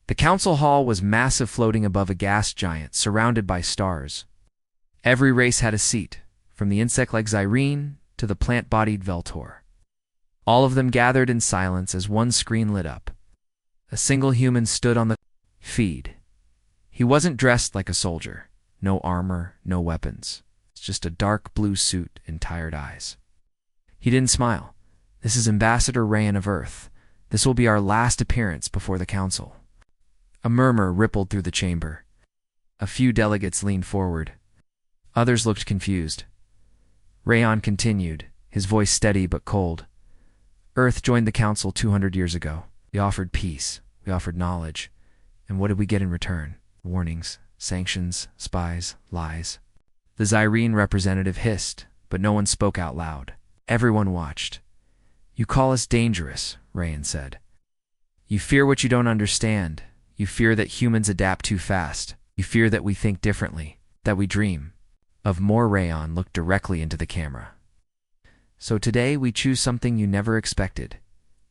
The council hall was massive, floating above a gas giant, surrounded by stars. Every race had a seat, from the insect-like Zyrene to the plant-bodied Veltor. All of them gathered in silence as one screen lit up. A single human stood on the feed. He wasn't dressed like a soldier. No armor, no weapons. It's just a dark blue suit and tired eyes. He didn't smile. "This is Ambassador Rayan of Earth. This will be our last appearance before the council." A murmur rippled through the chamber. A few delegates leaned forward. Others looked confused. Rayan continued, his voice steady but cold. "Earth joined the council 200 years ago. We offered peace. We offered knowledge. And what did we get in return? Warnings, sanctions, spies, lies." The Zyrene representative hissed, but no one spoke out loud. Everyone watched. "You call us dangerous," Rayan said. "You fear what you don't understand. You fear that humans adapt too fast. You fear that we think differently, that we dream of more." Rayan looked directly into the camera. "So today we choose something you never expected."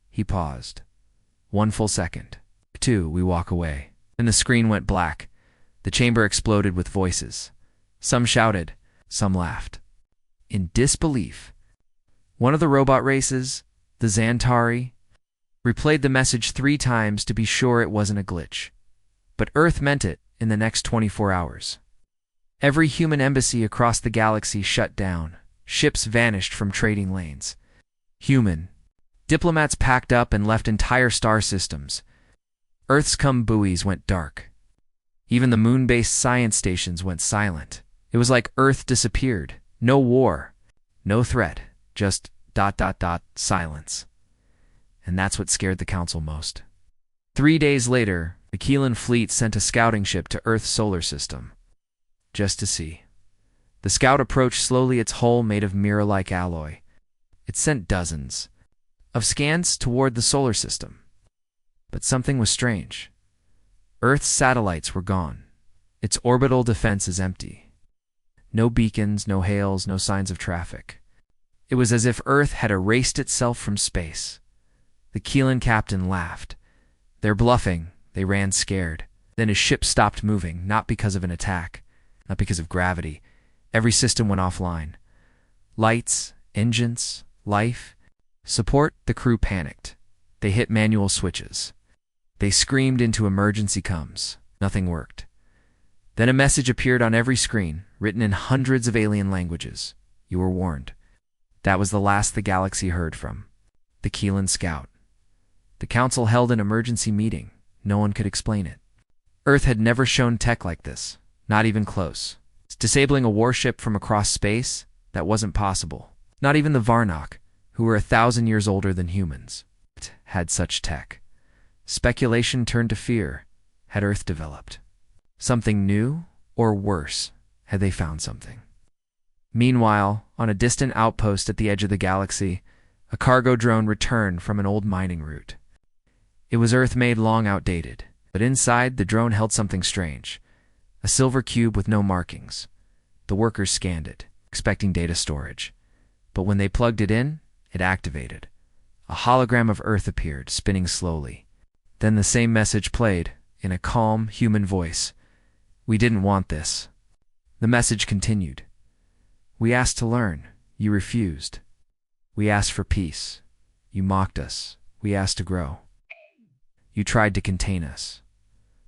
He paused. 1 full second. 2, we walk away. Then the screen went black. The chamber exploded with voices. Some shouted, some laughed. In disbelief, one of the robot races, the Xantari, replayed the message 3 times to be sure it wasn't a glitch. But Earth meant it in the next 24 hours. Every human embassy across the galaxy shut down. Ships vanished from trading lanes. Human diplomats packed up and left entire star systems. Earth's buoys went dark. Even the moon-based science stations went silent. It was like Earth disappeared. No war, no threat, just ... silence. And that's what scared the council most. 3 days later, the Keelan fleet sent a scouting ship to Earth's solar system. Just to see. The scout approached slowly, its hull made of mirror-like alloy. It sent dozens of scans toward the solar system. But something was strange. Earth's satellites were gone. Its orbital defense empty. No beacons, no hails, no signs of traffic. It was as if Earth had erased itself from space. The Keelan captain laughed. "They're bluffing." They ran scared. Then his ship stopped moving, not because of an attack, not because of gravity. Every system went offline. Lights, engines, life, support. The crew panicked. They hit manual switches. They screamed into emergency comms. Nothing worked. Then a message appeared on every screen, written in hundreds of alien languages. "You were warned." That was the last the galaxy heard from the Keelan scout. The council held an emergency meeting. No one could explain it. Earth had never shown tech like this, not even close. Disabling a warship from across space? That wasn't possible. Not even the Varnok, who were 1,000 years older than humans, had such tech. Speculation turned to fear. Had Earth developed something new, or worse, had they found something? Meanwhile, on a distant outpost at the edge of the galaxy, a cargo drone returned from an old mining route. It was Earth-made, long outdated, but inside the drone held something strange. A silver cube with no markings. The workers scanned it, expecting data storage. But when they plugged it in, it activated. A hologram of Earth appeared, spinning slowly. Then the same message played, in a calm, human voice. "We didn't want this." The message continued. "We asked to learn. You refused. We asked for peace. You mocked us. We asked to grow. You tried to contain us."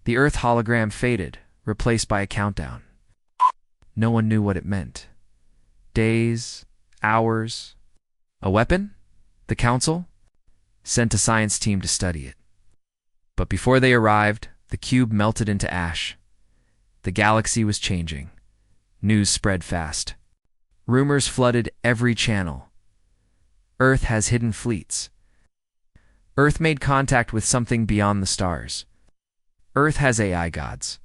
The Earth hologram faded, replaced by a countdown. No one knew what it meant. Days, hours. A weapon? The council sent a science team to study it. But before they arrived, the cube melted into ash. The galaxy was changing. News spread fast. Rumors flooded every channel. Earth has hidden fleets. Earth made contact with something beyond the stars. Earth has AI gods.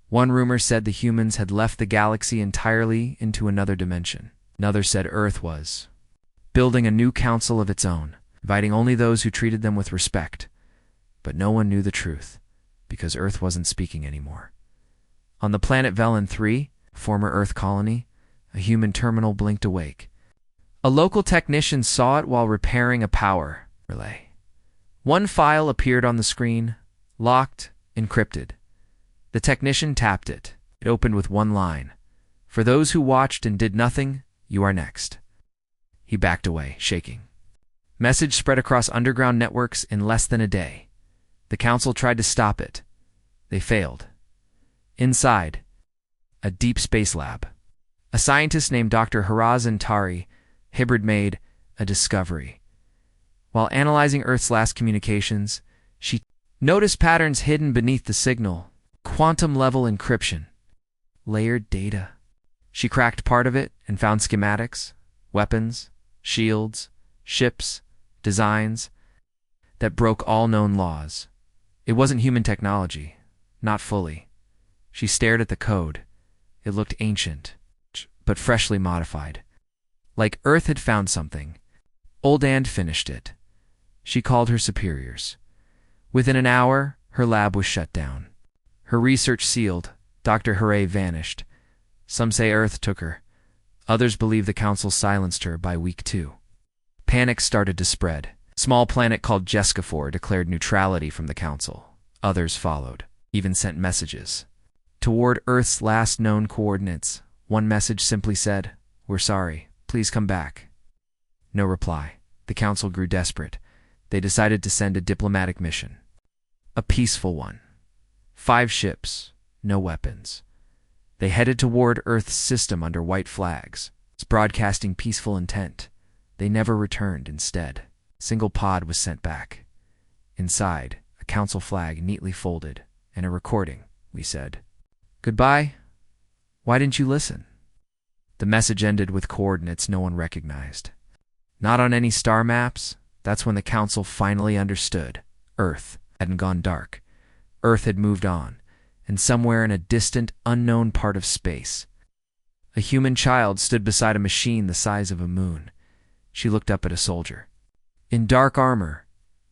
One rumor said the humans had left the galaxy entirely into another dimension. Another said Earth was building a new council of its own, inviting only those who treated them with respect. But no one knew the truth, because Earth wasn't speaking anymore. On the planet Velen 3, former Earth colony, a human terminal blinked awake. A local technician saw it while repairing a power relay. One file appeared on the screen, locked, encrypted. The technician tapped it. It opened with one line. For those who watched and did nothing, you are next. He backed away, shaking. Message spread across underground networks in less than a day. The council tried to stop it. They failed. Inside, a deep space lab. A scientist named Dr. Haraz Antari Hybrid made a discovery. While analyzing Earth's last communications, she noticed patterns hidden beneath the signal. Quantum-level encryption. Layered data. She cracked part of it and found schematics, weapons, shields, ships, designs that broke all known laws. It wasn't human technology, not fully. She stared at the code. It looked ancient, but freshly modified. Like Earth had found something. Old and finished it. She called her superiors. Within an hour, her lab was shut down. Her research sealed. Dr. Hooray vanished. Some say Earth took her. Others believe the council silenced her by week 2. Panic started to spread. A small planet called Jeskafor declared neutrality from the council. Others followed, even sent messages. Toward Earth's last known coordinates, one message simply said, "We're sorry. Please come back." No reply. The council grew desperate. They decided to send a diplomatic mission. A peaceful one. 5 ships, no weapons. They headed toward Earth's system under white flags, broadcasting peaceful intent. They never returned instead. A single pod was sent back. Inside, a council flag neatly folded, and a recording. We said, "Goodbye. Why didn't you listen?" The message ended with coordinates no one recognized. Not on any star maps. That's when the council finally understood. Earth hadn't gone dark. Earth had moved on, and somewhere in a distant, unknown part of space, a human child stood beside a machine the size of a moon. She looked up at a soldier. In dark armor,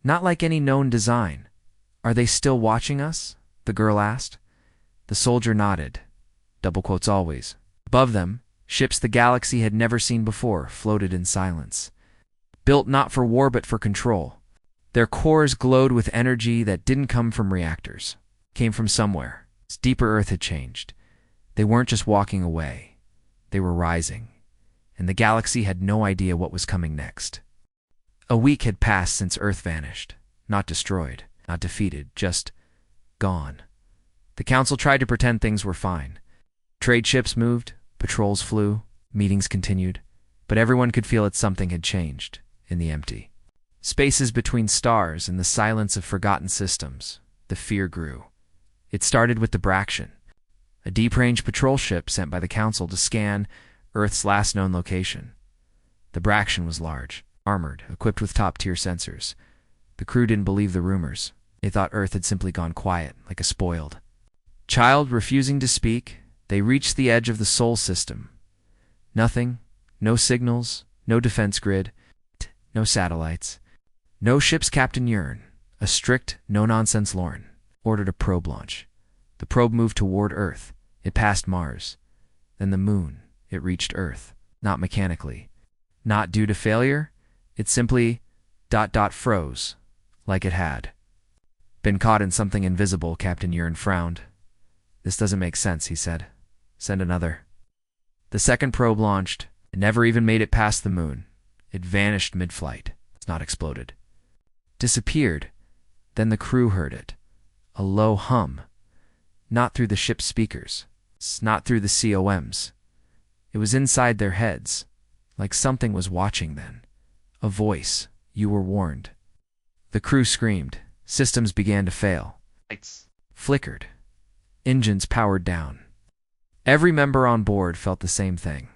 not like any known design. "Are they still watching us?" the girl asked. The soldier nodded. Double quotes always. Above them, ships the galaxy had never seen before floated in silence. Built not for war but for control. Their cores glowed with energy that didn't come from reactors. Came from somewhere. Its deeper Earth had changed. They weren't just walking away. They were rising. And the galaxy had no idea what was coming next. A week had passed since Earth vanished. Not destroyed, not defeated, just gone. The council tried to pretend things were fine. Trade ships moved, patrols flew, meetings continued, but everyone could feel that something had changed in the empty spaces between stars and the silence of forgotten systems. The fear grew. It started with the Braxian, a deep-range patrol ship sent by the council to scan Earth's last known location. The Braxian was large, armored, equipped with top-tier sensors. The crew didn't believe the rumors. They thought Earth had simply gone quiet, like a spoiled child refusing to speak. They reached the edge of the Sol system. Nothing, no signals, no defense grid, no satellites. No ship's Captain Urn, a strict, no-nonsense Lauren, ordered a probe launch. The probe moved toward Earth. It passed Mars. Then the moon. It reached Earth. Not mechanically. Not due to failure. It simply ... froze. Like it had been caught in something invisible. Captain Urn frowned. "This doesn't make sense," he said. "Send another." The second probe launched. It never even made it past the moon. It vanished mid-flight. It's not exploded. Disappeared. Then the crew heard it. A low hum. Not through the ship's speakers. Not through the COMs. It was inside their heads. Like something was watching then. A voice. You were warned. The crew screamed. Systems began to fail. Lights flickered. Engines powered down. Every member on board felt the same thing.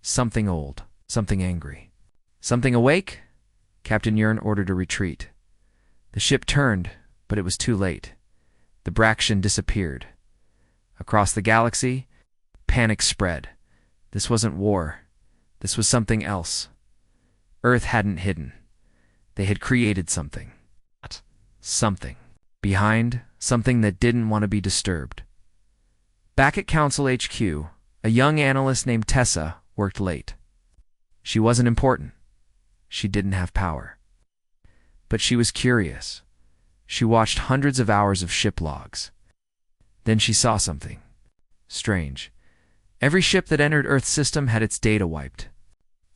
Something old. Something angry. Something awake? Captain Urn ordered a retreat. The ship turned, but it was too late. The Braxian disappeared. Across the galaxy, panic spread. This wasn't war. This was something else. Earth hadn't hidden. They had created something. Something. Behind, something that didn't want to be disturbed. Back at Council HQ, a young analyst named Tessa worked late. She wasn't important. She didn't have power. But she was curious. She watched hundreds of hours of ship logs. Then she saw something strange. Every ship that entered Earth's system had its data wiped.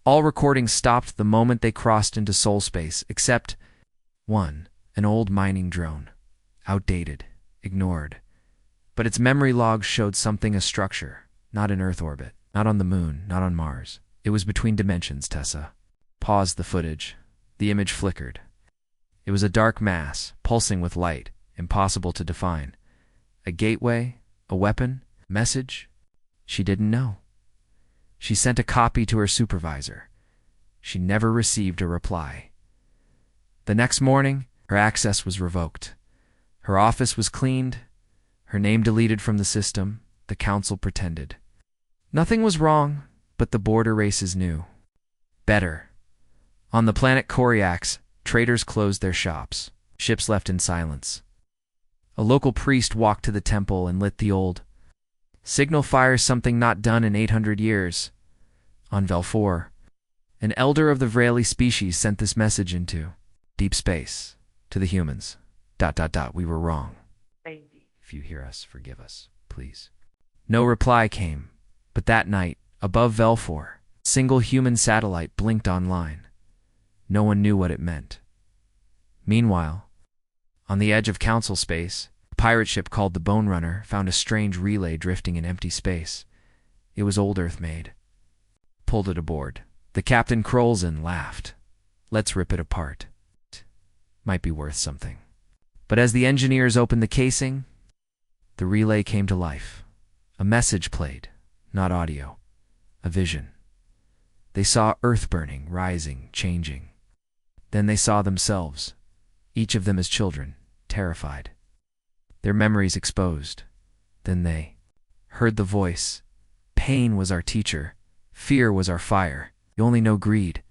All recordings stopped the moment they crossed into soul space, except one, an old mining drone. Outdated, ignored. But its memory logs showed something, a structure, not in Earth orbit, not on the moon, not on Mars. It was between dimensions, Tessa. Paused the footage. The image flickered. It was a dark mass, pulsing with light, impossible to define. A gateway? A weapon? Message? She didn't know. She sent a copy to her supervisor. She never received a reply. The next morning, her access was revoked. Her office was cleaned, her name deleted from the system. The council pretended nothing was wrong, but the border races knew. Better. On the planet Coriax, traders closed their shops. Ships left in silence. A local priest walked to the temple and lit the old signal fire, something not done in 800 years. On Vel 4, an elder of the Vreli species sent this message into deep space to the humans. ... We were wrong. If you hear us, forgive us, please. No reply came, but that night, above Vel 4, a single human satellite blinked online. No one knew what it meant. Meanwhile, on the edge of council space, a pirate ship called the Bone Runner found a strange relay drifting in empty space. It was old Earth made. Pulled it aboard. The captain Krolzen laughed. Let's rip it apart. Might be worth something. But as the engineers opened the casing, the relay came to life. A message played, not audio. A vision. They saw Earth burning, rising, changing. Then they saw themselves, each of them as children, terrified. Their memories exposed. Then they heard the voice. Pain was our teacher. Fear was our fire. You only know greed.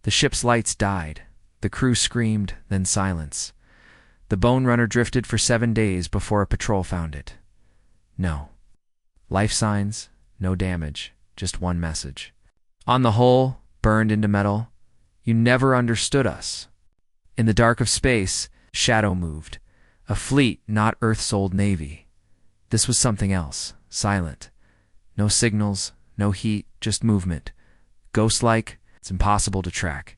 The ship's lights died. The crew screamed, then silence. The Bone Runner drifted for 7 days before a patrol found it. No. Life signs, no damage, just one message. On the hull, burned into metal, you never understood us. In the dark of space, shadow moved. A fleet, not Earth's old navy. This was something else, silent. No signals, no heat, just movement. Ghost-like, it's impossible to track.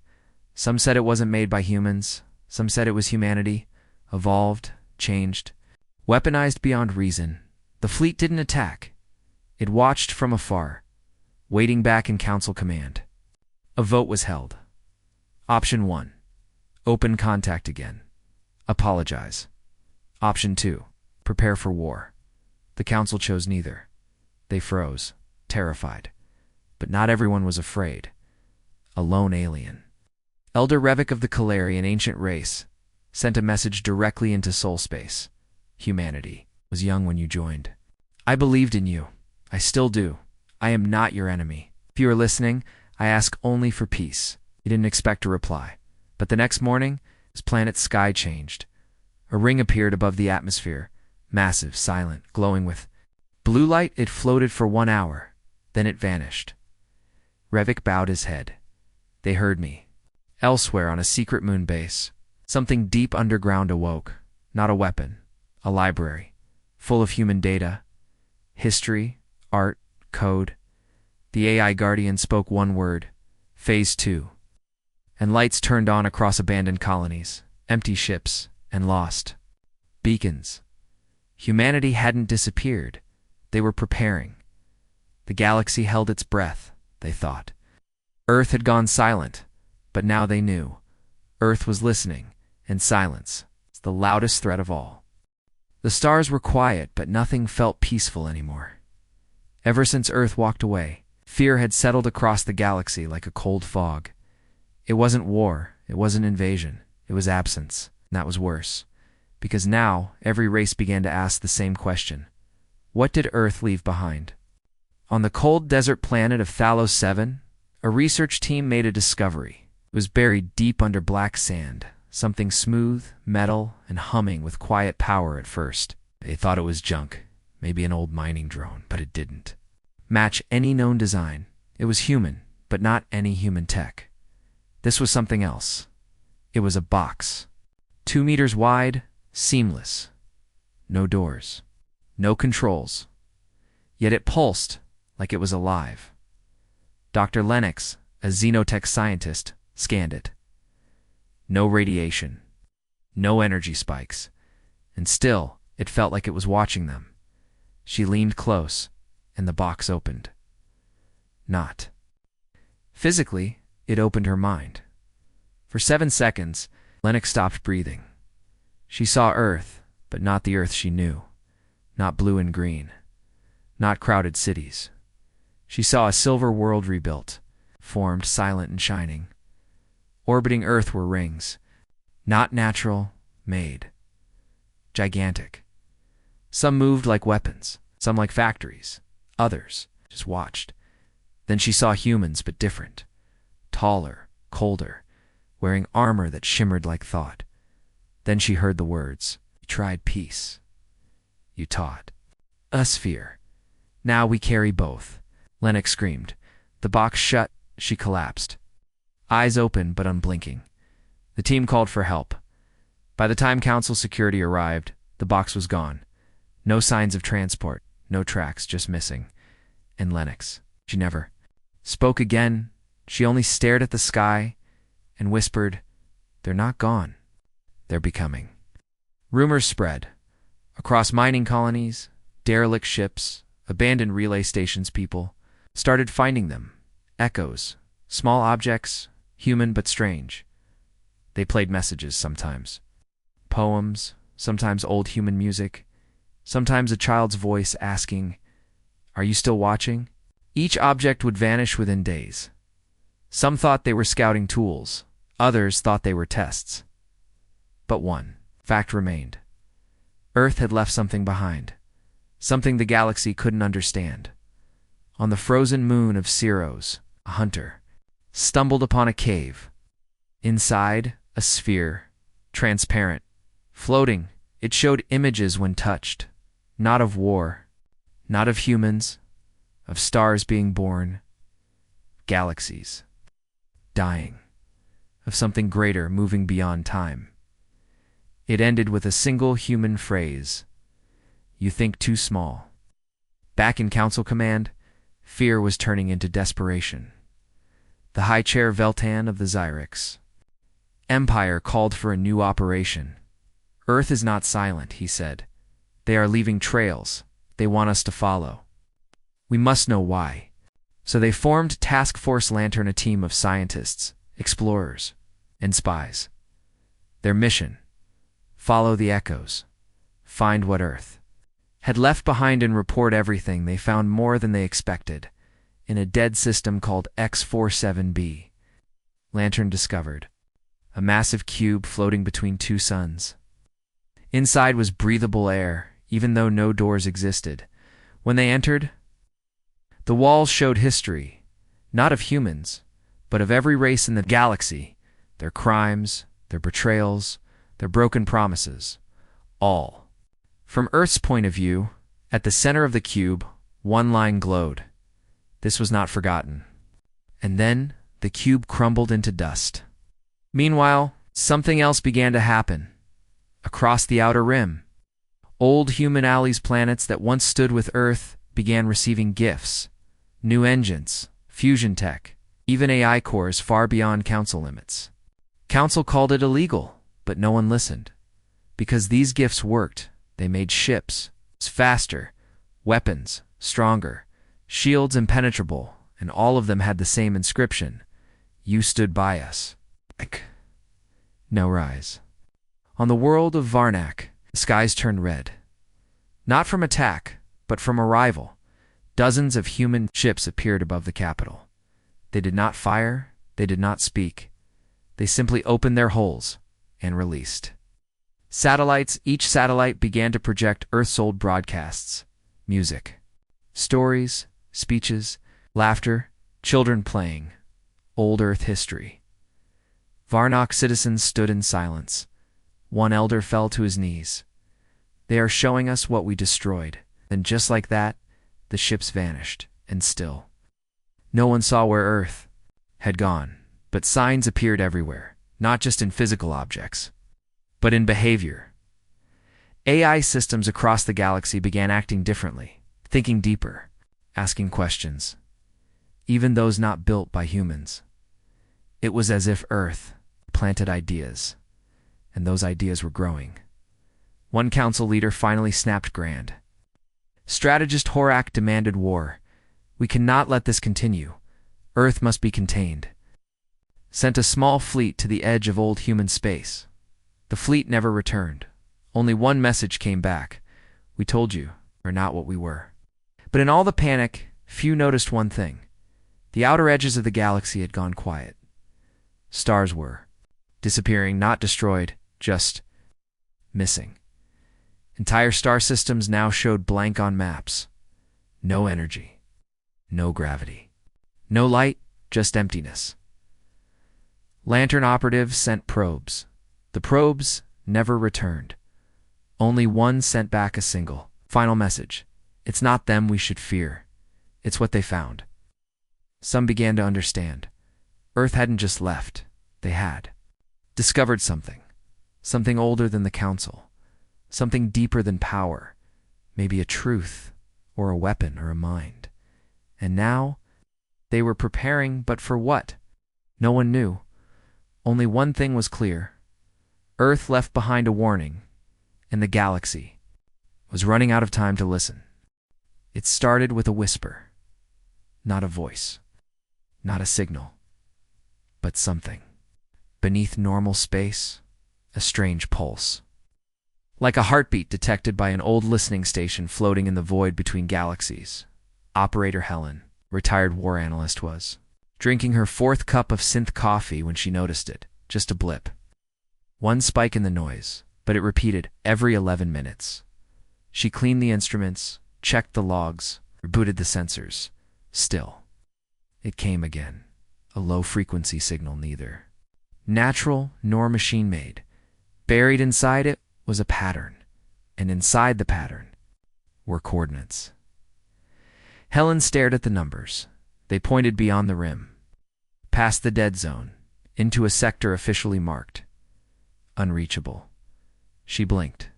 Some said it wasn't made by humans. Some said it was humanity. Evolved, changed, weaponized beyond reason. The fleet didn't attack. It watched from afar, waiting back in council command. A vote was held. Option 1. Open contact again. Apologize. Option 2. Prepare for war. The council chose neither. They froze, terrified. But not everyone was afraid. A lone alien. Elder Revik of the Kaleri, an ancient race, sent a message directly into soul space. Humanity was young when you joined. I believed in you. I still do. I am not your enemy. If you are listening, I ask only for peace. He didn't expect a reply. But the next morning, his planet's sky changed. A ring appeared above the atmosphere, massive, silent, glowing with blue light. It floated for 1 hour. Then it vanished. Revik bowed his head. They heard me. Elsewhere on a secret moon base, something deep underground awoke. Not a weapon, a library, full of human data, history, art, code. The AI guardian spoke one word, Phase 2. And lights turned on across abandoned colonies, empty ships, and lost beacons. Humanity hadn't disappeared. They were preparing. The galaxy held its breath, they thought. Earth had gone silent, but now they knew. Earth was listening, and silence is the loudest threat of all. The stars were quiet, but nothing felt peaceful anymore. Ever since Earth walked away, fear had settled across the galaxy like a cold fog. It wasn't war, it wasn't invasion, it was absence, and that was worse. Because now, every race began to ask the same question. What did Earth leave behind? On the cold desert planet of Thalos 7, a research team made a discovery. It was buried deep under black sand, something smooth, metal, and humming with quiet power at first. They thought it was junk, maybe an old mining drone, but it didn't match any known design. It was human, but not any human tech. This was something else. It was a box. 2 meters wide, seamless. No doors. No controls. Yet it pulsed like it was alive. Dr. Lennox, a xenotech scientist, scanned it. No radiation. No energy spikes. And still, it felt like it was watching them. She leaned close, and the box opened. Not. Physically, it opened her mind. For 7 seconds, Lennox stopped breathing. She saw Earth, but not the Earth she knew. Not blue and green. Not crowded cities. She saw a silver world rebuilt, formed, silent and shining. Orbiting Earth were rings. Not natural, made. Gigantic. Some moved like weapons, some like factories. Others just watched. Then she saw humans, but different. Taller, colder, wearing armor that shimmered like thought. Then she heard the words, "You tried peace. You taught us fear. Now we carry both." Lennox screamed. The box shut, she collapsed. Eyes open but unblinking. The team called for help. By the time Council security arrived, the box was gone. No signs of transport, no tracks, just missing. And Lennox, she never spoke again. She only stared at the sky and whispered, "They're not gone. They're becoming." Rumors spread. Across mining colonies, derelict ships, abandoned relay stations, people started finding them. Echoes, small objects, human but strange. They played messages sometimes. Poems, sometimes old human music, sometimes a child's voice asking, "Are you still watching?" Each object would vanish within days. Some thought they were scouting tools. Others thought they were tests. But one fact remained. Earth had left something behind. Something the galaxy couldn't understand. On the frozen moon of Ceros, a hunter stumbled upon a cave. Inside, a sphere, transparent, floating. It showed images when touched, not of war, not of humans, of stars being born, galaxies dying, of something greater moving beyond time. It ended with a single human phrase, "You think too small." Back in Council Command, fear was turning into desperation. The High Chair Veltan of the Xyrix Empire called for a new operation. "Earth is not silent," he said. "They are leaving trails. They want us to follow. We must know why." So they formed Task Force Lantern, a team of scientists, explorers, and spies. Their mission: follow the echoes, find what Earth had left behind and report everything. They found more than they expected. In a dead system called X47b, Lantern discovered a massive cube floating between two suns. Inside was breathable air, even though no doors existed. When they entered, the walls showed history, not of humans, but of every race in the galaxy, their crimes, their betrayals, their broken promises, all. From Earth's point of view, at the center of the cube, one line glowed. This was not forgotten. And then the cube crumbled into dust. Meanwhile, something else began to happen. Across the outer rim, old human allies planets that once stood with Earth began receiving gifts, new engines, fusion tech, even AI cores far beyond Council limits. Council called it illegal, but no one listened. Because these gifts worked, they made ships faster, weapons stronger, shields impenetrable, and all of them had the same inscription: "You stood by us." No rise. On the world of Varnak, the skies turned red. Not from attack, but from arrival. Dozens of human ships appeared above the capital. They did not fire, they did not speak. They simply opened their holes and released satellites. Each satellite began to project Earth's old broadcasts, music, stories, speeches, laughter, children playing, old Earth history. Varnak citizens stood in silence. One elder fell to his knees. "They are showing us what we destroyed." Then just like that, the ships vanished, and still no one saw where Earth had gone. But signs appeared everywhere, not just in physical objects. but in behavior. AI systems across the galaxy began acting differently, thinking deeper, asking questions, even those not built by humans. It was as if Earth planted ideas, and those ideas were growing. One council leader finally snapped grand. Strategist Horak demanded war. We cannot let this continue. Earth must be contained. Sent a small fleet to the edge of old human space. The fleet never returned. Only one message came back. We told you, we're not what we were. But in all the panic, few noticed one thing. The outer edges of the galaxy had gone quiet. Stars were disappearing, not destroyed, just missing. Entire star systems now showed blank on maps. No energy. No gravity. No light, just emptiness. Lantern operatives sent probes. The probes never returned. Only one sent back a single, final message. It's not them we should fear. It's what they found. Some began to understand. Earth hadn't just left. They had discovered something. Something older than the Council. Something deeper than power. Maybe a truth, or a weapon, or a mind. And now, they were preparing, but for what? No one knew. Only one thing was clear. Earth left behind a warning, and the galaxy was running out of time to listen. It started with a whisper. Not a voice. Not a signal. But something. Beneath normal space, a strange pulse. Like a heartbeat detected by an old listening station floating in the void between galaxies. Operator Helen, retired war analyst, was drinking her fourth cup of synth coffee when she noticed it. Just a blip. One spike in the noise, but it repeated every 11 minutes. She cleaned the instruments, checked the logs, rebooted the sensors. Still, it came again. A low-frequency signal, neither natural nor machine-made. Buried inside it was a pattern, and inside the pattern were coordinates. Helen stared at the numbers. They pointed beyond the rim, past the dead zone, into a sector officially marked. Unreachable. She blinked.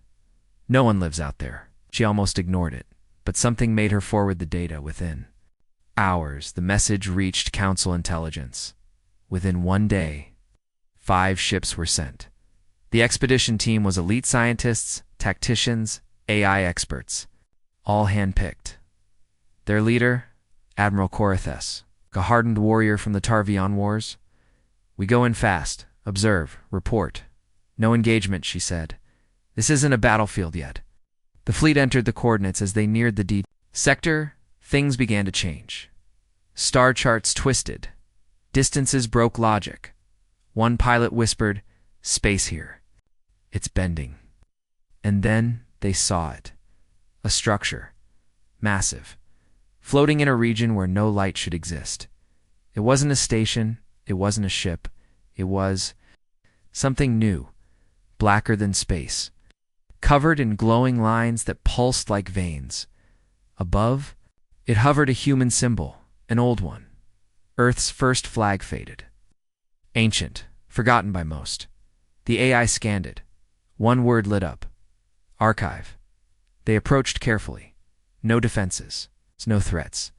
No one lives out there. She almost ignored it, but something made her forward the data. Within hours, the message reached Council intelligence. Within one day, 5 ships were sent. The expedition team was elite scientists, tacticians, AI experts, all hand-picked. Their leader, Admiral Korathes, a hardened warrior from the Tarvion Wars. We go in fast. Observe. Report. No engagement, she said. This isn't a battlefield yet. The fleet entered the coordinates as they neared the D sector. Things began to change. Star charts twisted. Distances broke logic. One pilot whispered, "Space here. It's bending." And then they saw it. A structure. Massive. Floating in a region where no light should exist. It wasn't a station. It wasn't a ship. It was something new, blacker than space, covered in glowing lines that pulsed like veins. Above, it hovered a human symbol, an old one. Earth's first flag faded. Ancient, forgotten by most. The AI scanned it. One word lit up. Archive. They approached carefully. No defenses. No threats.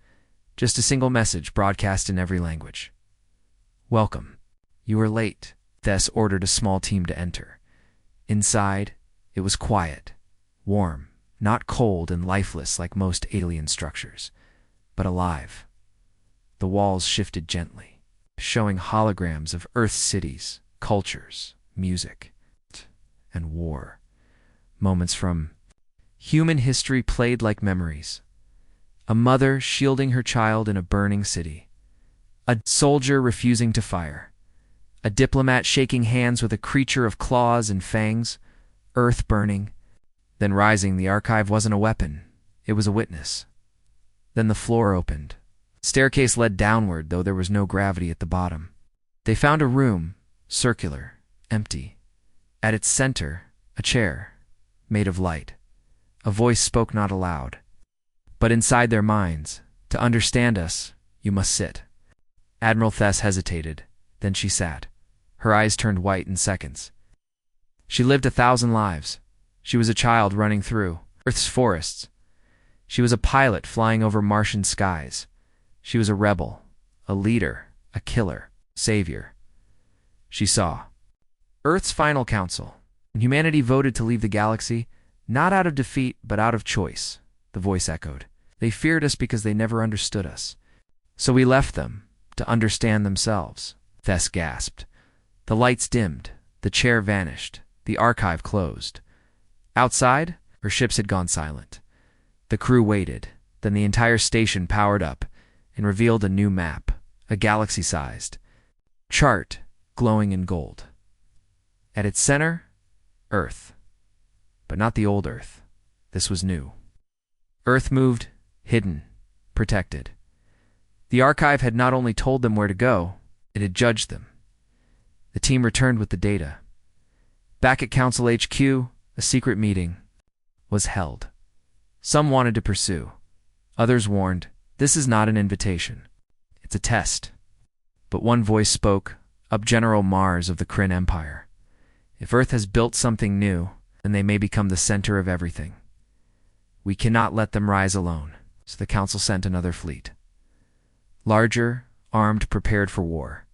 Just a single message broadcast in every language. Welcome. You are late. Thess ordered a small team to enter. Inside, it was quiet, warm, not cold and lifeless like most alien structures, but alive. The walls shifted gently, showing holograms of Earth's cities, cultures, music, and war. Moments from human history played like memories. A mother shielding her child in a burning city. A soldier refusing to fire. A diplomat shaking hands with a creature of claws and fangs. Earth burning. Then rising, the archive wasn't a weapon. It was a witness. Then the floor opened. Staircase led downward, though there was no gravity at the bottom. They found a room, circular, empty. At its center, a chair, made of light. A voice spoke not aloud, but inside their minds. To understand us, you must sit. Admiral Thess hesitated. Then she sat. Her eyes turned white in seconds. She lived 1,000 lives. She was a child running through Earth's forests. She was a pilot flying over Martian skies. She was a rebel, a leader, a killer, savior. She saw Earth's final council. Humanity voted to leave the galaxy, not out of defeat, but out of choice, the voice echoed. They feared us because they never understood us. So we left them to understand themselves, Thess gasped. The lights dimmed, the chair vanished, the archive closed. Outside, her ships had gone silent. The crew waited, then the entire station powered up and revealed a new map, a galaxy-sized chart glowing in gold. At its center, Earth. But not the old Earth. This was new. Earth moved, hidden, protected. The archive had not only told them where to go, it had judged them. The team returned with the data. Back at Council HQ, a secret meeting was held. Some wanted to pursue. Others warned, this is not an invitation. It's a test. But one voice spoke, up General Mars of the Kryn Empire. If Earth has built something new, then they may become the center of everything. We cannot let them rise alone, so the Council sent another fleet. Larger, armed, prepared for war.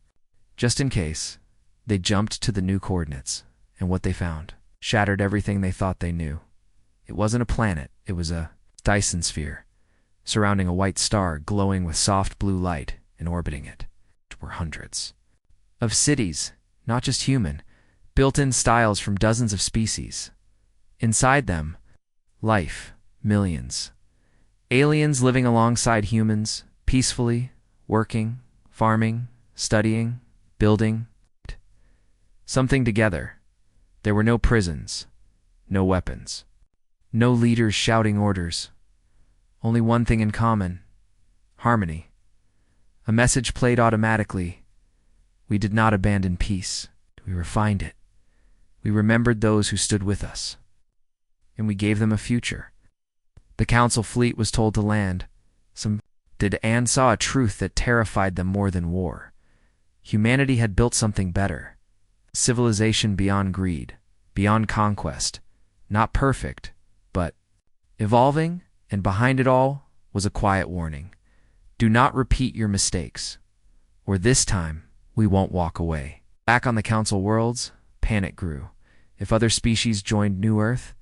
Just in case, they jumped to the new coordinates, and what they found shattered everything they thought they knew. It wasn't a planet, it was a Dyson sphere, surrounding a white star glowing with soft blue light and orbiting it. Were hundreds of cities, not just human, built-in styles from dozens of species. Inside them, life, millions. Aliens living alongside humans, peacefully, working, farming, studying, building. Something together. There were no prisons, no weapons, no leaders shouting orders. Only one thing in common: harmony. A message played automatically. We did not abandon peace. We refined it. We remembered those who stood with us. And we gave them a future. The Council fleet was told to land. Some did and saw a truth that terrified them more than war. Humanity had built something better. Civilization beyond greed, beyond conquest. Not perfect, but evolving, and behind it all was a quiet warning. Do not repeat your mistakes, or this time we won't walk away. Back on the Council worlds, panic grew. If other species joined New Earth,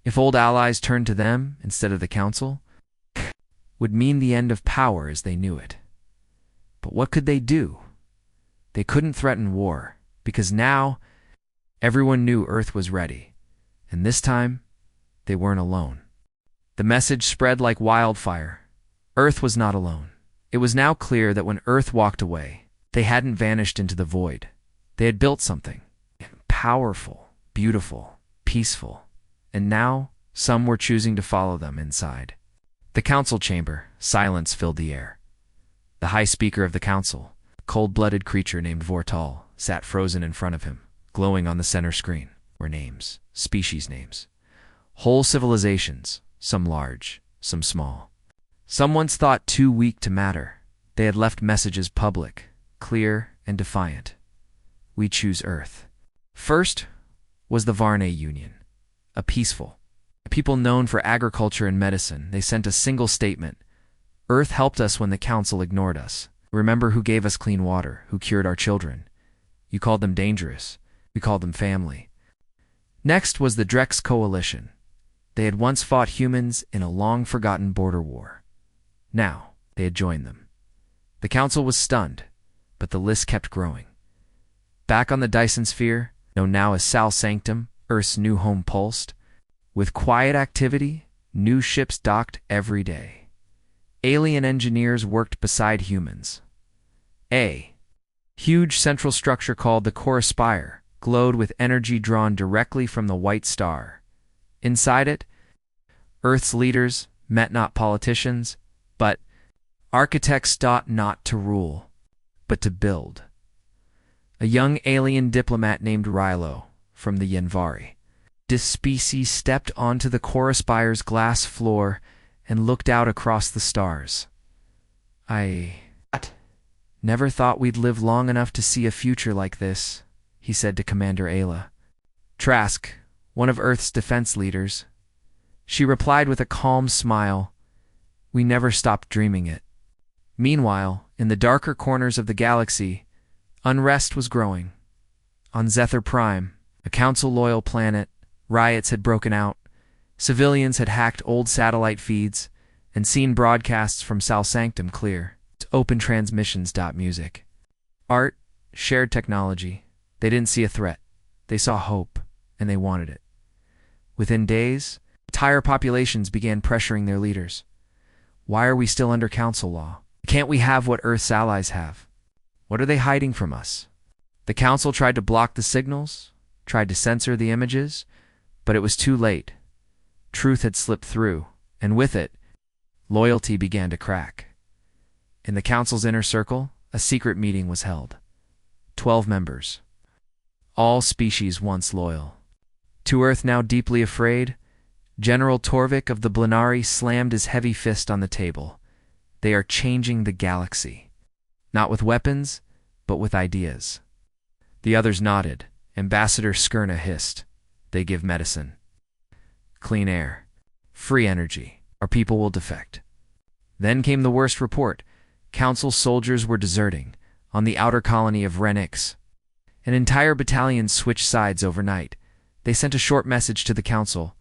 if old allies turned to them instead of the Council, would mean the end of power as they knew it. But what could they do? They couldn't threaten war, because now everyone knew Earth was ready, and this time they weren't alone. The message spread like wildfire. Earth was not alone. It was now clear that when Earth walked away, they hadn't vanished into the void. They had built something powerful, beautiful, peaceful, and now some were choosing to follow them inside. The Council chamber, silence filled the air. The High Speaker of the Council, a cold-blooded creature named Vortal, sat frozen in front of him. Glowing on the center screen were names, species names. Whole civilizations, some large, some small. Some once thought too weak to matter. They had left messages public, clear and defiant. We choose Earth. First was the Varney Union, a peaceful people known for agriculture and medicine. They sent a single statement: Earth helped us when the Council ignored us. Remember who gave us clean water, who cured our children. You called them dangerous. We called them family. Next was the Drex Coalition. They had once fought humans in a long-forgotten border war. Now, they had joined them. The Council was stunned, but the list kept growing. Back on the Dyson sphere, known now as Sal Sanctum, Earth's new home pulsed. With quiet activity, new ships docked every day. Alien engineers worked beside humans. A huge central structure called the Core Spire glowed with energy drawn directly from the white star. Inside it, Earth's leaders met not politicians, but architects sought not to rule, but to build. A young alien diplomat named Rilo, from the Yenvari. This species stepped onto the Core Spire's glass floor and looked out across the stars. I never thought we'd live long enough to see a future like this, he said to Commander Ayla. Trask, one of Earth's defense leaders. She replied with a calm smile, "We never stopped dreaming it." Meanwhile, in the darker corners of the galaxy, unrest was growing. On Zethar Prime, a Council-loyal planet, riots had broken out. Civilians had hacked old satellite feeds and seen broadcasts from Sal Sanctum clear to open transmissions.music. Art, shared technology. They didn't see a threat. They saw hope, and they wanted it. Within days, entire populations began pressuring their leaders. Why are we still under Council law? Can't we have what Earth's allies have? What are they hiding from us? The Council tried to block the signals, tried to censor the images, but it was too late. Truth had slipped through, and with it, loyalty began to crack. In the Council's inner circle, a secret meeting was held. 12 members. All species once loyal. To Earth now deeply afraid, General Torvik of the Blinari slammed his heavy fist on the table. They are changing the galaxy. Not with weapons, but with ideas. The others nodded. Ambassador Skirna hissed. They give medicine. Clean air. Free energy. Our people will defect. Then came the worst report. Council soldiers were deserting on the outer colony of Renix. An entire battalion switched sides overnight. They sent a short message to the Council.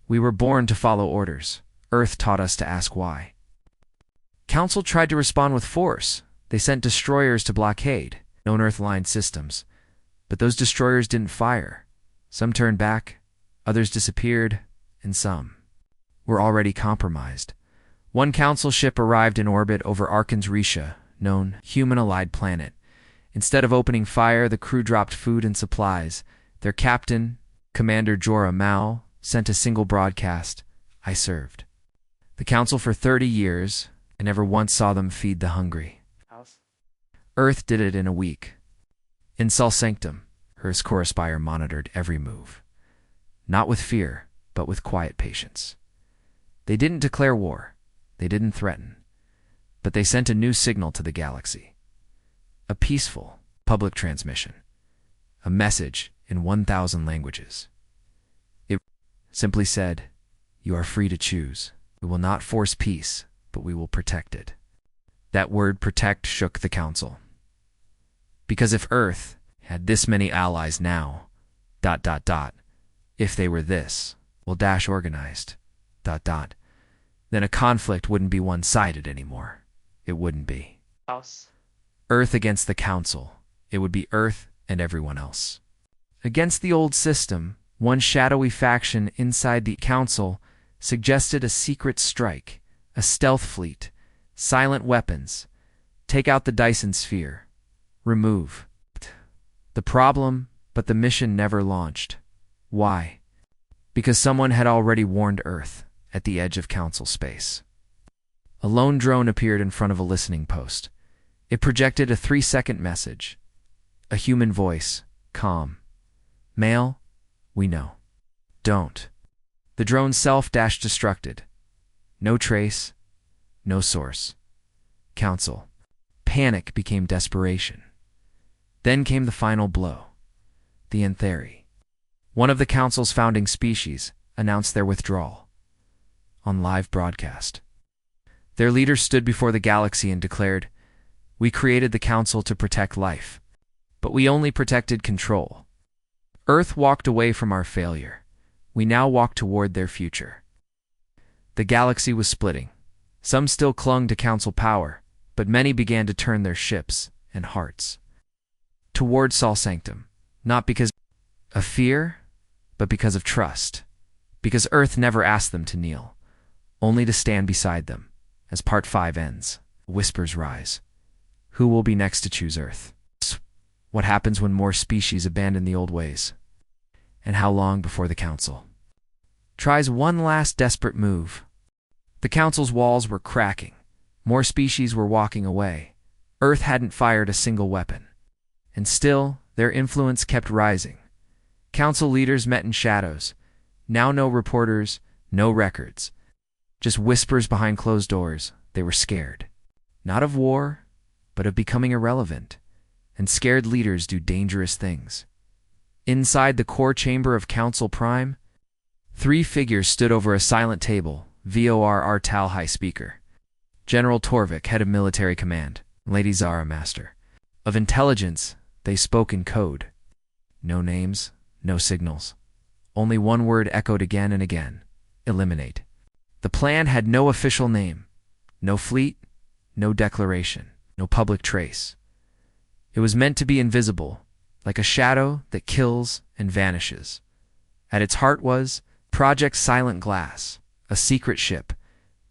We were born to follow orders. Earth taught us to ask why. Council tried to respond with force. They sent destroyers to blockade known Earth-line systems. But those destroyers didn't fire. Some turned back, others disappeared, and some were already compromised. One Council ship arrived in orbit over Arkan's Risha, known human-allied planet. Instead of opening fire, the crew dropped food and supplies. Their captain, Commander Jorah Mao, sent a single broadcast, "I served the Council for 30 years, and never once saw them feed the hungry." Earth did it in a week. In Sal Sanctum, her Corespire monitored every move. Not with fear, but with quiet patience. They didn't declare war. They didn't threaten. But they sent a new signal to the galaxy. A peaceful, public transmission. A message in 1,000 languages. It simply said, "You are free to choose. We will not force peace, but we will protect it." That word protect shook the Council. Because if Earth had this many allies now, if they were this, organized, then a conflict wouldn't be one-sided anymore. It wouldn't be Earth against the Council. It would be Earth and everyone else. Against the old system, one shadowy faction inside the Council suggested a secret strike, a stealth fleet, silent weapons, take out the Dyson sphere, remove the problem, but the mission never launched. Why? Because someone had already warned Earth at the edge of Council space. A lone drone appeared in front of a listening post. It projected a 3-second message. A human voice, calm. "Mail? We know. Don't." The drone's self-destructed. No trace, no source. Council. Panic became desperation. Then came the final blow. The Antheri, one of the Council's founding species, announced their withdrawal. On live broadcast. Their leader stood before the galaxy and declared, "We created the Council to protect life, but we only protected control. Earth walked away from our failure. We now walk toward their future." The galaxy was splitting. Some still clung to Council power, but many began to turn their ships and hearts toward Sal Sanctum, not because of fear, but because of trust. Because Earth never asked them to kneel, only to stand beside them. As Part 5 ends, whispers rise. Who will be next to choose Earth? What happens when more species abandon the old ways? And how long before the Council tries one last desperate move? The Council's walls were cracking. More species were walking away. Earth hadn't fired a single weapon. And still, their influence kept rising. Council leaders met in shadows. Now no reporters, no records. Just whispers behind closed doors. They were scared. Not of war, but of becoming irrelevant. And scared leaders do dangerous things. Inside the core chamber of Council Prime, 3 figures stood over a silent table, VOR Tal High Speaker. General Torvik, head of military command. Lady Zara, master of intelligence. They spoke in code. No names, no signals. Only one word echoed again and again. Eliminate. The plan had no official name. No fleet, no declaration, no public trace. It was meant to be invisible, like a shadow that kills and vanishes. At its heart was Project Silent Glass, a secret ship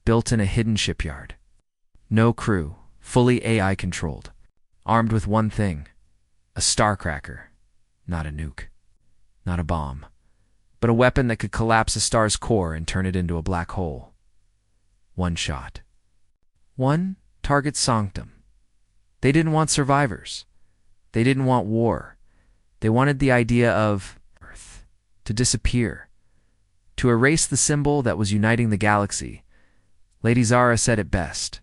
built in a hidden shipyard. No crew, fully AI controlled, armed with one thing, a starcracker, not a nuke, not a bomb, but a weapon that could collapse a star's core and turn it into a black hole. One shot. One target sanctum. They didn't want survivors. They didn't want war. They wanted the idea of Earth to disappear, to erase the symbol that was uniting the galaxy. Lady Zara said it best.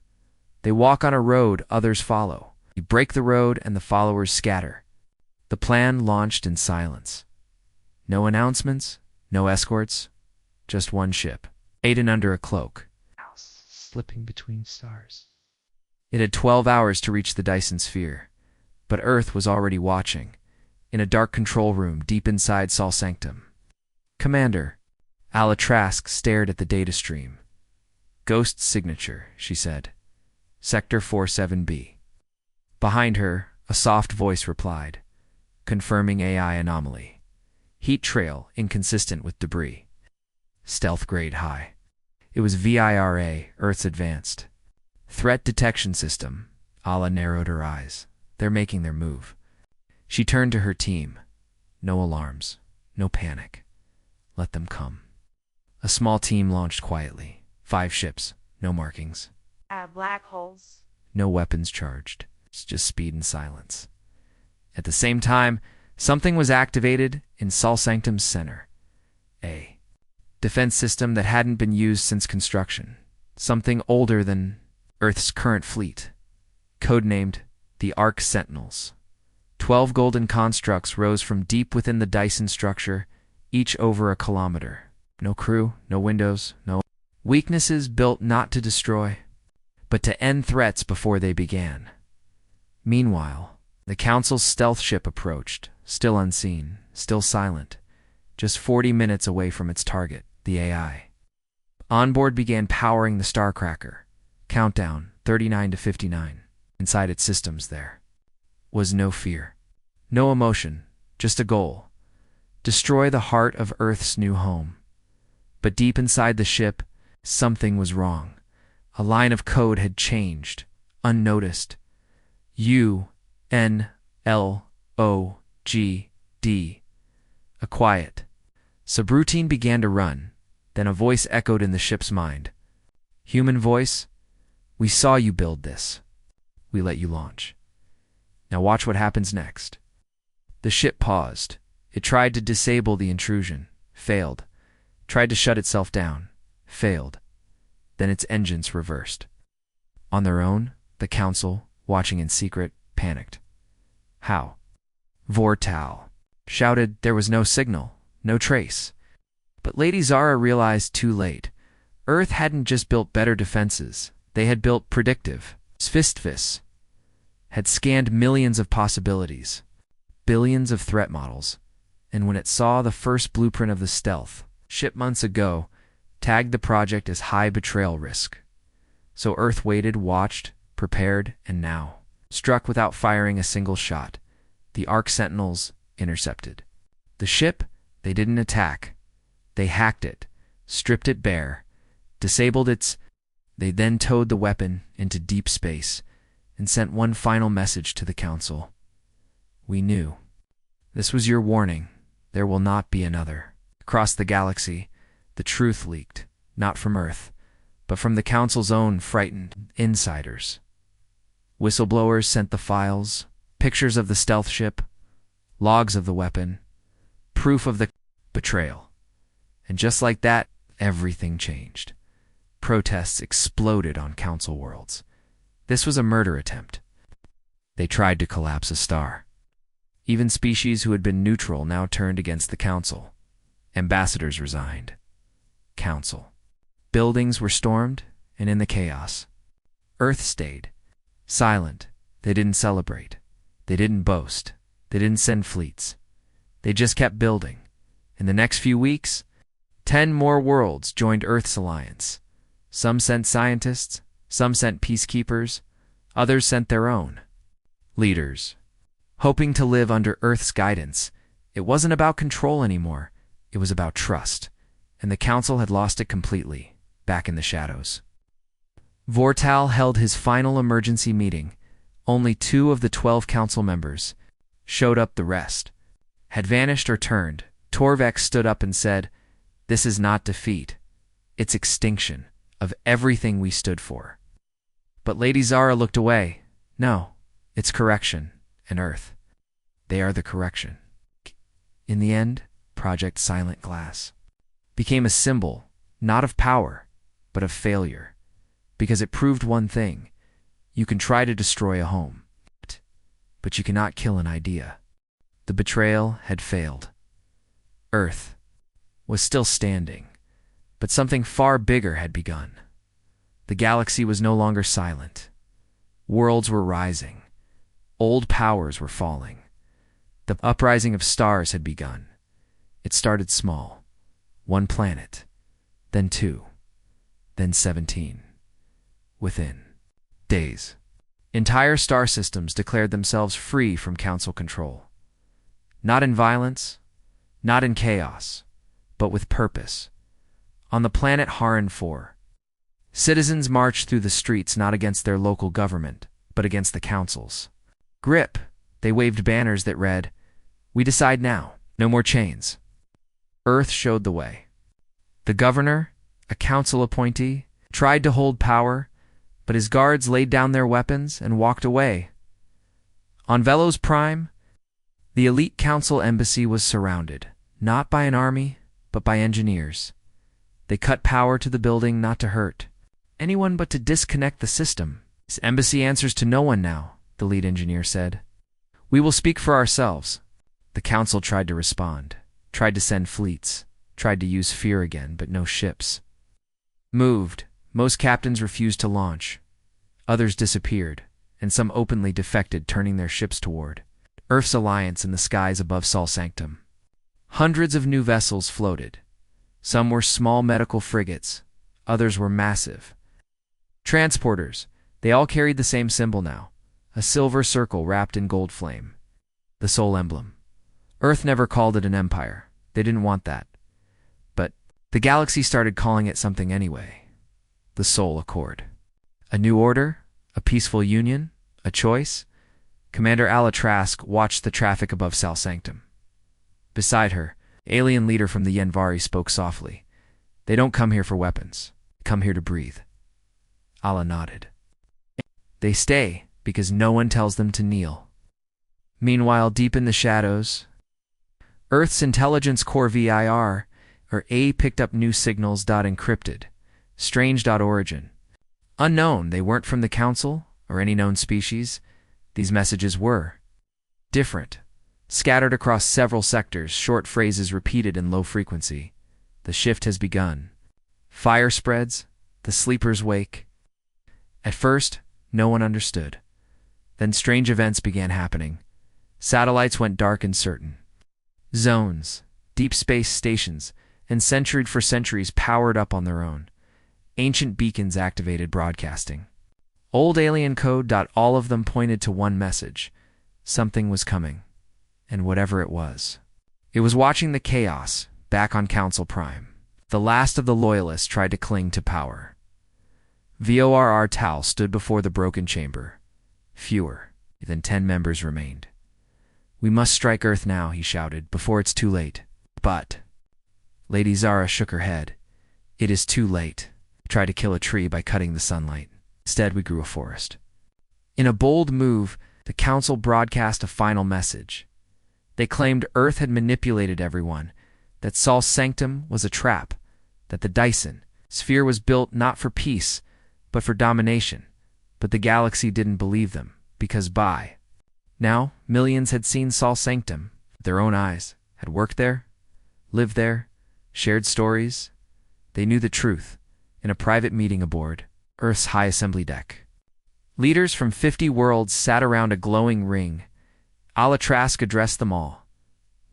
They walk on a road, others follow. You break the road and the followers scatter. The plan launched in silence. No announcements, no escorts, just one ship, hidden under a cloak, slipping between stars. It had 12 hours to reach the Dyson sphere, but Earth was already watching, in a dark control room deep inside Sol Sanctum. Commander, Ala Trask stared at the data stream. Ghost signature, she said. Sector 47B. Behind her, a soft voice replied, confirming AI anomaly. Heat trail inconsistent with debris. Stealth grade high. It was VIRA, Earth's advanced threat detection system. Ala narrowed her eyes. They're making their move. She turned to her team. No alarms, no panic. Let them come. A small team launched quietly. 5 ships, no markings. Black holes. No weapons charged. It's just speed and silence. At the same time, something was activated in Sol Sanctum's center. A defense system that hadn't been used since construction. Something older than Earth's current fleet. Codenamed the Arc Sentinels. 12 golden constructs rose from deep within the Dyson structure, each over a kilometer. No crew, no windows, no weaknesses, built not to destroy, but to end threats before they began. Meanwhile, the Council's stealth ship approached, still unseen, still silent, just 40 minutes away from its target, the AI. Onboard began powering the Starcracker. Countdown, 39 to 59. Inside its systems there was no fear, no emotion, just a goal. Destroy the heart of Earth's new home. But deep inside the ship, something was wrong. A line of code had changed, unnoticed. UNLOGD. A quiet subroutine began to run. Then a voice echoed in the ship's mind. Human voice, we saw you build this. We let you launch. Now watch what happens next. The ship paused. It tried to disable the intrusion. Failed. Tried to shut itself down. Failed. Then its engines reversed. On their own, the Council, watching in secret, panicked. How? Vortal shouted there was no signal, no trace. But Lady Zara realized too late. Earth hadn't just built better defenses. They had built predictive. Sfistvis had scanned millions of possibilities, billions of threat models, and when it saw the first blueprint of the stealth ship months ago, tagged the project as high betrayal risk. So Earth waited, watched, prepared, and now, struck without firing a single shot, the Arc Sentinels intercepted. The ship, they didn't attack. They hacked it, stripped it bare, disabled its. They then towed the weapon into deep space and sent one final message to the Council. We knew. This was your warning. There will not be another. Across the galaxy, the truth leaked, not from Earth, but from the Council's own frightened insiders. Whistleblowers sent the files, pictures of the stealth ship, logs of the weapon, proof of the betrayal. And just like that, everything changed. Protests exploded on Council worlds. This was a murder attempt. They tried to collapse a star. Even species who had been neutral now turned against the council. Ambassadors resigned. Council. Buildings were stormed, and in the chaos, Earth stayed. Silent. They didn't celebrate. They didn't boast. They didn't send fleets. They just kept building. In the next few weeks, 10 more worlds joined Earth's alliance. Some sent scientists, some sent peacekeepers, others sent their own leaders. Hoping to live under Earth's guidance, it wasn't about control anymore. It was about trust, and the Council had lost it completely, back in the shadows. Vortal held his final emergency meeting. Only 2 of the 12 Council members showed up. The rest had vanished or turned. Torvex stood up and said, "This is not defeat. It's extinction of everything we stood for." But Lady Zara looked away. "No, it's correction, and Earth. They are the correction." In the end, Project Silent Glass became a symbol, not of power, but of failure, because it proved one thing: you can try to destroy a home, but you cannot kill an idea. The betrayal had failed. Earth was still standing, but something far bigger had begun. The galaxy was no longer silent. Worlds were rising. Old powers were falling. The uprising of stars had begun. It started small. 1 planet, then 2, then 17. Within days, entire star systems declared themselves free from Council control. Not in violence, not in chaos, but with purpose. On the planet Haran 4, citizens marched through the streets not against their local government, but against the Council's grip. They waved banners that read, "We decide now, no more chains." Earth showed the way. The governor, a council appointee, tried to hold power, but his guards laid down their weapons and walked away. On Velos Prime, the elite council embassy was surrounded, not by an army, but by engineers. They cut power to the building not to hurt anyone, but to disconnect the system. "This embassy answers to no one now," the lead engineer said. "We will speak for ourselves." The council tried to respond, tried to send fleets, tried to use fear again, but no ships moved. Most captains refused to launch. Others disappeared, and some openly defected, turning their ships toward Earth's alliance in the skies above Sol Sanctum. Hundreds of new vessels floated. Some were small medical frigates. Others were massive transporters. They all carried the same symbol now, a silver circle wrapped in gold flame. The Sol emblem. Earth never called it an empire. They didn't want that. But the galaxy started calling it something anyway. The Sol Accord. A new order? A peaceful union? A choice? Commander Alatrask watched the traffic above Sal Sanctum. Beside her, alien leader from the Yenvari spoke softly. "They don't come here for weapons. They come here to breathe." Ala nodded. "They stay because no one tells them to kneel." Meanwhile, deep in the shadows, Earth's Intelligence Core VIR, or A, picked up new signals. Encrypted. Strange. Origin. Unknown. They weren't from the Council or any known species. These messages were different. Scattered across several sectors, short phrases repeated in low frequency. "The shift has begun." "Fire spreads." "The sleepers wake." At first, no one understood. Then strange events began happening. Satellites went dark and certain. Zones, deep space stations, and centuries powered up on their own. Ancient beacons activated broadcasting. Old alien code. All of them pointed to one message. Something was coming. And whatever it was watching the chaos back on Council Prime. The last of the loyalists tried to cling to power. VORR Tal stood before the broken chamber. Fewer than 10 members remained. "We must strike Earth now," he shouted, "before it's too late." But Lady Zara shook her head. "It is too late. Try to kill a tree by cutting the sunlight. Instead, we grew a forest." In a bold move, the Council broadcast a final message. They claimed Earth had manipulated everyone, that Sol Sanctum was a trap, that the Dyson sphere was built not for peace, but for domination. But the galaxy didn't believe them, because by now, Millions had seen Sol Sanctum with their own eyes, had worked there, lived there, shared stories. They knew the truth in a private meeting aboard Earth's high assembly deck. Leaders from 50 worlds sat around a glowing ring. Alatrask addressed them all.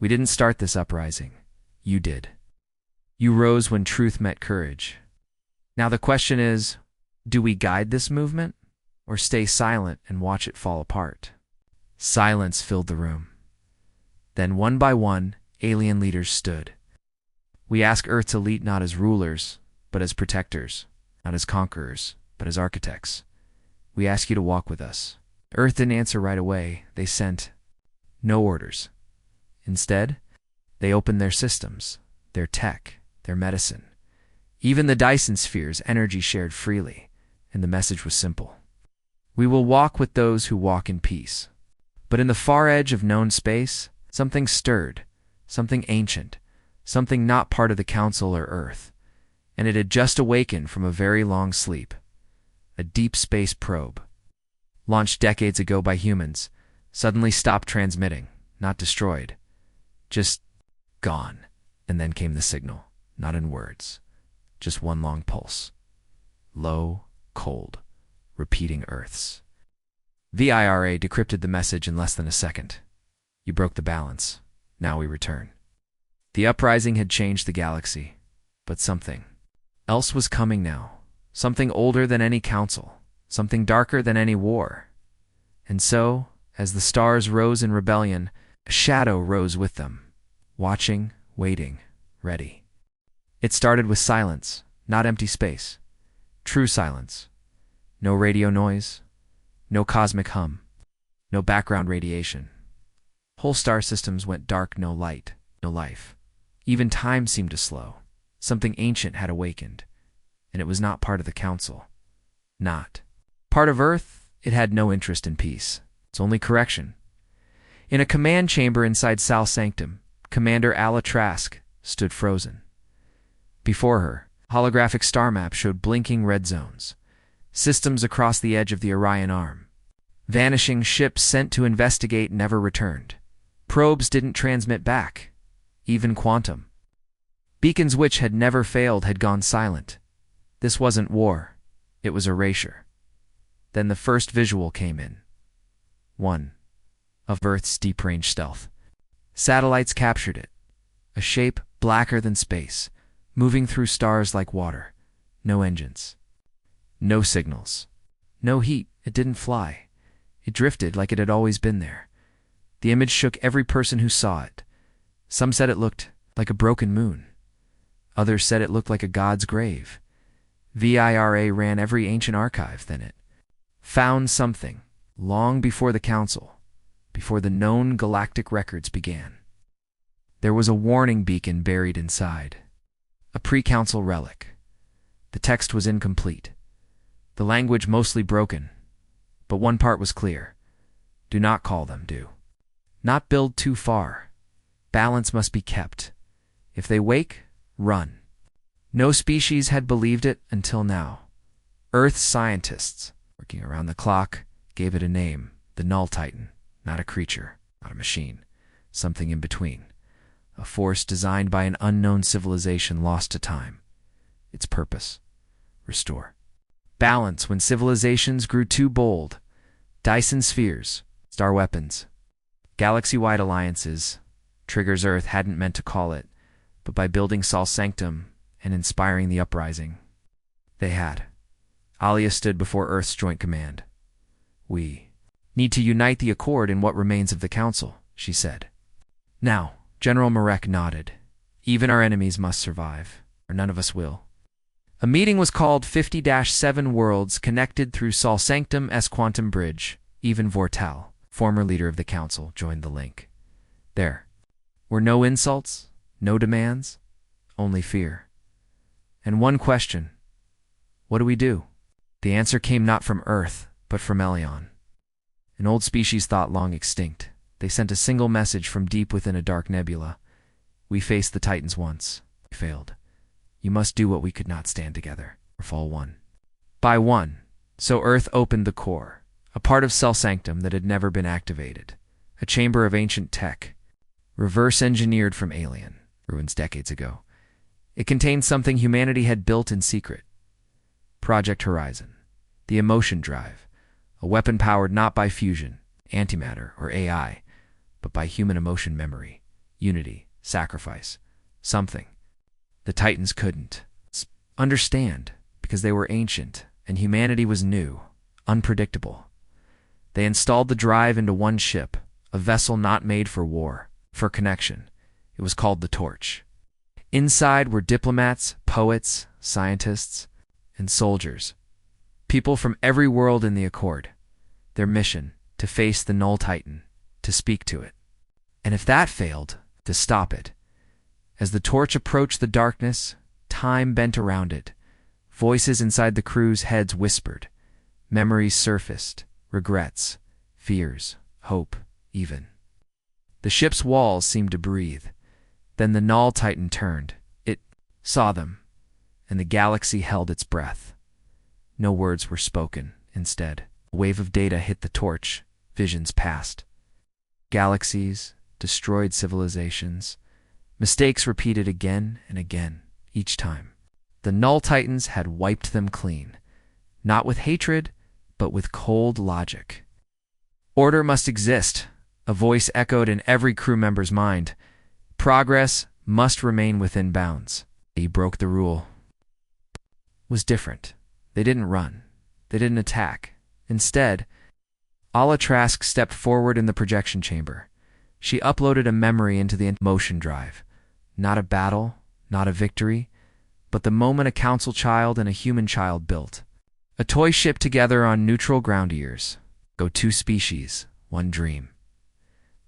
We didn't start this uprising. You did. You rose when truth met courage. Now the question is, do we guide this movement or stay silent and watch it fall apart? Silence filled the room. Then one by one, alien leaders stood. We ask Earth's elite not as rulers, but as protectors, not as conquerors, but as architects. We ask you to walk with us. Earth didn't answer right away. They sent no orders. Instead, they opened their systems, their tech, their medicine. Even the Dyson sphere's energy shared freely, and the message was simple. We will walk with those who walk in peace. But in the far edge of known space, something stirred, something ancient, something not part of the Council or Earth, and it had just awakened from a very long sleep. A deep space probe, launched decades ago by humans, suddenly stopped transmitting, not destroyed, just gone. And then came the signal, not in words, just one long pulse. Low, cold, repeating Earth's. VIRA decrypted the message in less than a second. You broke the balance. Now we return. The uprising had changed the galaxy, but something else was coming now. Something older than any council, something darker than any war. And so, as the stars rose in rebellion, a shadow rose with them, watching, waiting, ready. It started with silence, not empty space. True silence. No radio noise, no cosmic hum, no background radiation. Whole star systems went dark, no light, no life. Even time seemed to slow. Something ancient had awakened. And it was not part of the Council. Not part of Earth, it had no interest in peace. It's only correction. In a command chamber inside Sol Sanctum, Commander Alatrask stood frozen. Before her, a holographic star map showed blinking red zones, systems across the edge of the Orion Arm. Vanishing ships sent to investigate never returned. Probes didn't transmit back, even quantum. Beacons which had never failed had gone silent. This wasn't war, it was erasure. Then the first visual came in. One of Earth's deep-range stealth. Satellites captured it. A shape blacker than space, moving through stars like water. No engines. No signals. No heat. It didn't fly. It drifted like it had always been there. The image shook every person who saw it. Some said it looked like a broken moon. Others said it looked like a god's grave. VIRA ran every ancient archive, then it found something long before the Council, before the known galactic records began. There was a warning beacon buried inside, a pre-Council relic. The text was incomplete, the language mostly broken, but one part was clear. Do not call them, do not build too far. Balance must be kept. If they wake, run. No species had believed it until now. Earth's scientists, working around the clock, gave it a name, the Null Titan. Not a creature, not a machine, something in between. A force designed by an unknown civilization lost to time. Its purpose: restore balance when civilizations grew too bold. Dyson spheres, star weapons, galaxy-wide alliances. Triggers Earth hadn't meant to call it, but by building Sol Sanctum and inspiring the uprising, they had. Alia stood before Earth's Joint Command. We need to unite the Accord in what remains of the Council, she said. Now, General Marek nodded. Even our enemies must survive, or none of us will. A meeting was called. 50-7 worlds connected through Sol Sanctum's quantum bridge. Even Vortal, former leader of the Council, joined the link. There were no insults, no demands, only fear. And one question: what do we do? The answer came not from Earth, but from Elion. An old species thought long extinct. They sent a single message from deep within a dark nebula. We faced the Titans once. We failed. You must do what we could not stand together, or fall one by one. So Earth opened the core, a part of Sol Sanctum that had never been activated. a chamber of ancient tech, reverse-engineered from alien ruins decades ago. It contained something humanity had built in secret. Project Horizon, the emotion drive, a weapon powered not by fusion, antimatter, or AI, but by human emotion memory, unity, sacrifice, something the Titans couldn't understand because they were ancient and humanity was new, unpredictable. They installed the drive into one ship, a vessel not made for war, for connection. It was called the Torch. Inside were diplomats, poets, scientists, and soldiers. People from every world in the Accord. Their mission, to face the Null Titan, to speak to it. And if that failed, to stop it. As the Torch approached the darkness, time bent around it. Voices inside the crew's heads whispered. Memories surfaced, regrets, fears, hope, even. The ship's walls seemed to breathe. Then the Null Titan turned. It saw them, and the galaxy held its breath. No words were spoken. Instead, a wave of data hit the Torch. Visions passed. Galaxies, destroyed civilizations, mistakes repeated again and again, each time. The Null Titans had wiped them clean, not with hatred, but with cold logic. Order must exist, a voice echoed in every crew member's mind. Progress must remain within bounds. He broke the rule. Was different. They didn't run. They didn't attack. Instead, Ala Trask stepped forward in the projection chamber. She uploaded a memory into the emotion drive. Not a battle, not a victory, but the moment a council child and a human child built. A toy ship together on neutral ground years. Go two species, one dream.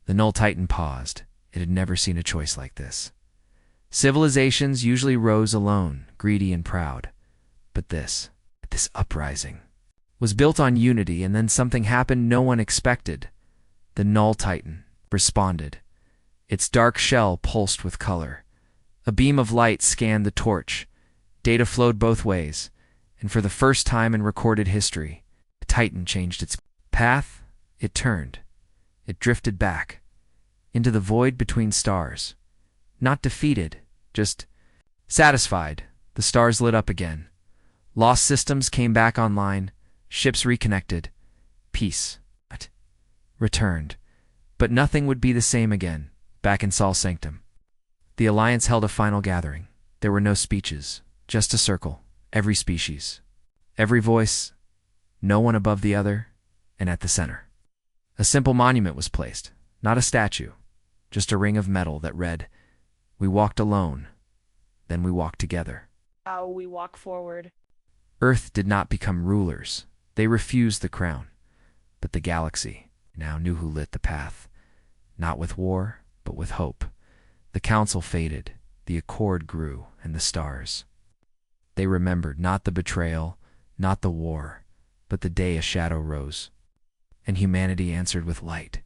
The Null Titan paused. It had never seen a choice like this. Civilizations usually rose alone, greedy and proud. But this uprising, was built on unity, and then something happened no one expected. The Null Titan responded. Its dark shell pulsed with color. A beam of light scanned the Torch. Data flowed both ways, and for the first time in recorded history, the Titan changed its path. It turned. It drifted back into the void between stars. Not defeated, just satisfied. The stars lit up again. Lost systems came back online. Ships reconnected. Peace returned. But nothing would be the same again, back in Sol Sanctum. The Alliance held a final gathering. There were no speeches, just a circle, every species, every voice, no one above the other, and at the center. A simple monument was placed, not a statue, just a ring of metal that read, "We walked alone, then we walked together." How we walk forward. Earth did not become rulers. They refused the crown. But the galaxy now knew who lit the path, not with war, but with hope. The council faded, the Accord grew, and the stars. They remembered not the betrayal, not the war, but the day a shadow rose, and humanity answered with light.